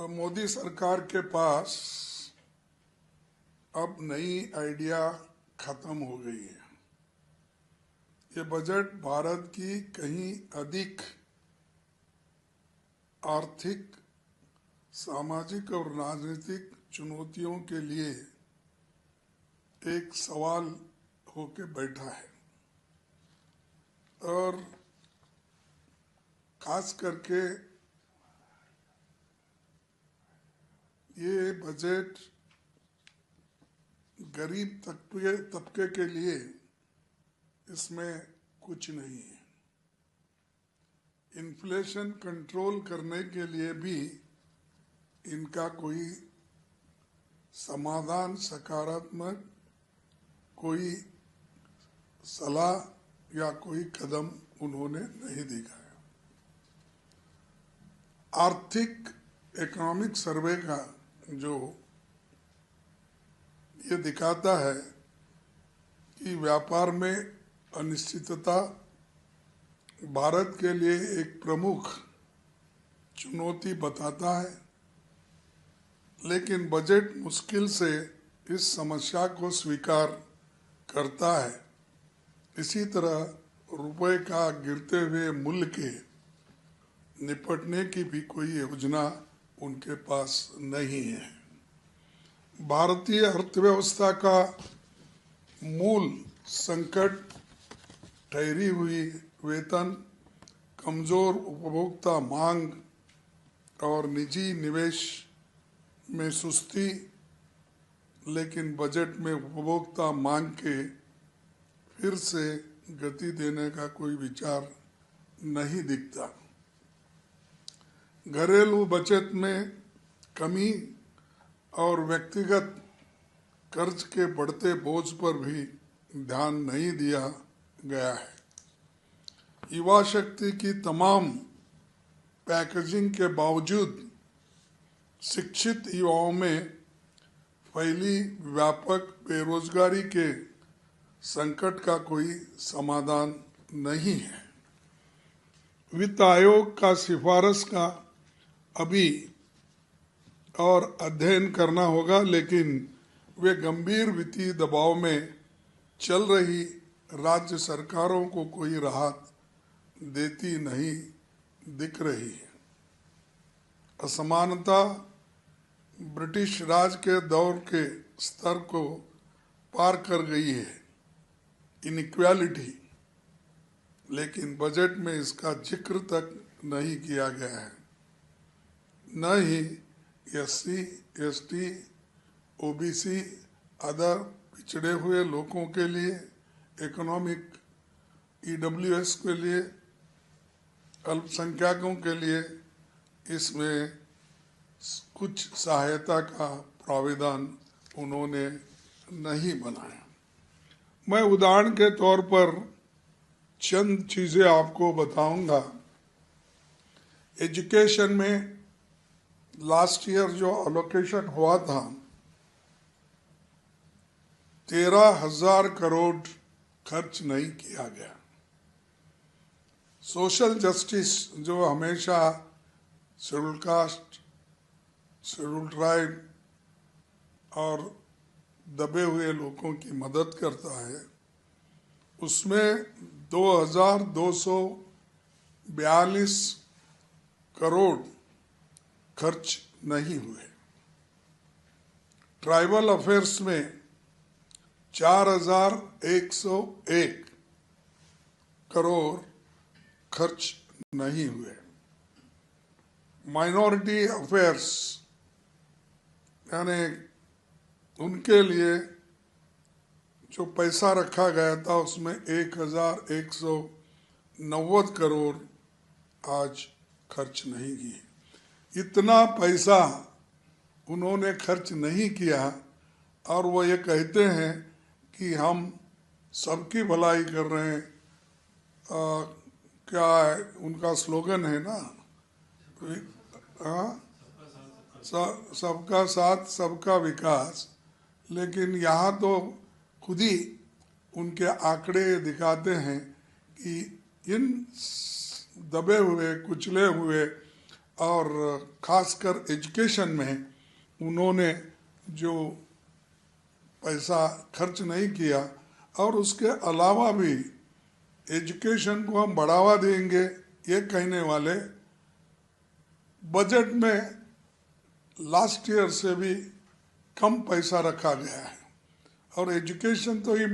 मोदी सरकार के पास अब नई आइडिया खत्म हो गई है। ये बजट भारत की कहीं अधिक आर्थिक, सामाजिक और राजनीतिक चुनौतियों के लिए एक सवाल होके बैठा है और खास करके ये बजट गरीब तबके के लिए इसमें कुछ नहीं है। इन्फ्लेशन कंट्रोल करने के लिए भी इनका कोई समाधान, सकारात्मक कोई सलाह या कोई कदम उन्होंने नहीं दिखाया। आर्थिक इकोनॉमिक सर्वे का जो ये दिखाता है कि व्यापार में अनिश्चितता भारत के लिए एक प्रमुख चुनौती बताता है, लेकिन बजट मुश्किल से इस समस्या को स्वीकार करता है। इसी तरह रुपए का गिरते हुए मूल्य के निपटने की भी कोई योजना उनके पास नहीं है। भारतीय अर्थव्यवस्था का मूल संकट ठहरी हुई वेतन, कमजोर उपभोक्ता मांग और निजी निवेश में सुस्ती, लेकिन बजट में उपभोक्ता मांग के फिर से गति देने का कोई विचार नहीं दिखता। घरेलू बचत में कमी और व्यक्तिगत कर्ज के बढ़ते बोझ पर भी ध्यान नहीं दिया गया है। युवा शक्ति की तमाम पैकेजिंग के बावजूद शिक्षित युवाओं में फैली व्यापक बेरोजगारी के संकट का कोई समाधान नहीं है। वित्त आयोग का सिफारिश का अभी और अध्ययन करना होगा, लेकिन वे गंभीर वित्तीय दबाव में चल रही राज्य सरकारों को कोई राहत देती नहीं दिख रही है। असमानता ब्रिटिश राज के दौर के स्तर को पार कर गई है, इनइक्वालिटी, लेकिन बजट में इसका जिक्र तक नहीं किया गया है। न ही एससी, एसटी, ओबीसी, अदर पिछड़े हुए लोगों के लिए, इकोनॉमिक ईडब्ल्यूएस के लिए, अल्पसंख्यकों के लिए इसमें कुछ सहायता का प्रावधान उन्होंने नहीं बनाया। मैं उदाहरण के तौर पर चंद चीजें आपको बताऊंगा। एजुकेशन में लास्ट ईयर जो एलोकेशन हुआ था 13,000 करोड़ खर्च नहीं किया गया। सोशल जस्टिस जो हमेशा शेड्यूल कास्ट, शेड्यूल ट्राइब और दबे हुए लोगों की मदद करता है, उसमें 2,242 करोड़ खर्च नहीं हुए। ट्राइबल अफेयर्स में 4,101 करोड़ खर्च नहीं हुए। माइनॉरिटी अफेयर्स यानी उनके लिए जो पैसा रखा गया था उसमें 1,190 करोड़ आज खर्च नहीं किए। इतना पैसा उन्होंने खर्च नहीं किया और वो ये कहते हैं कि हम सबकी भलाई कर रहे हैं। क्या है उनका स्लोगन है ना, सबका साथ सबका विकास, लेकिन यहाँ तो खुद ही उनके आंकड़े दिखाते हैं कि इन दबे हुए, कुचले हुए और खासकर एजुकेशन में उन्होंने जो पैसा खर्च नहीं किया, और उसके अलावा भी एजुकेशन को हम बढ़ावा देंगे ये कहने वाले बजट में लास्ट ईयर से भी कम पैसा रखा गया है। और एजुकेशन तो ही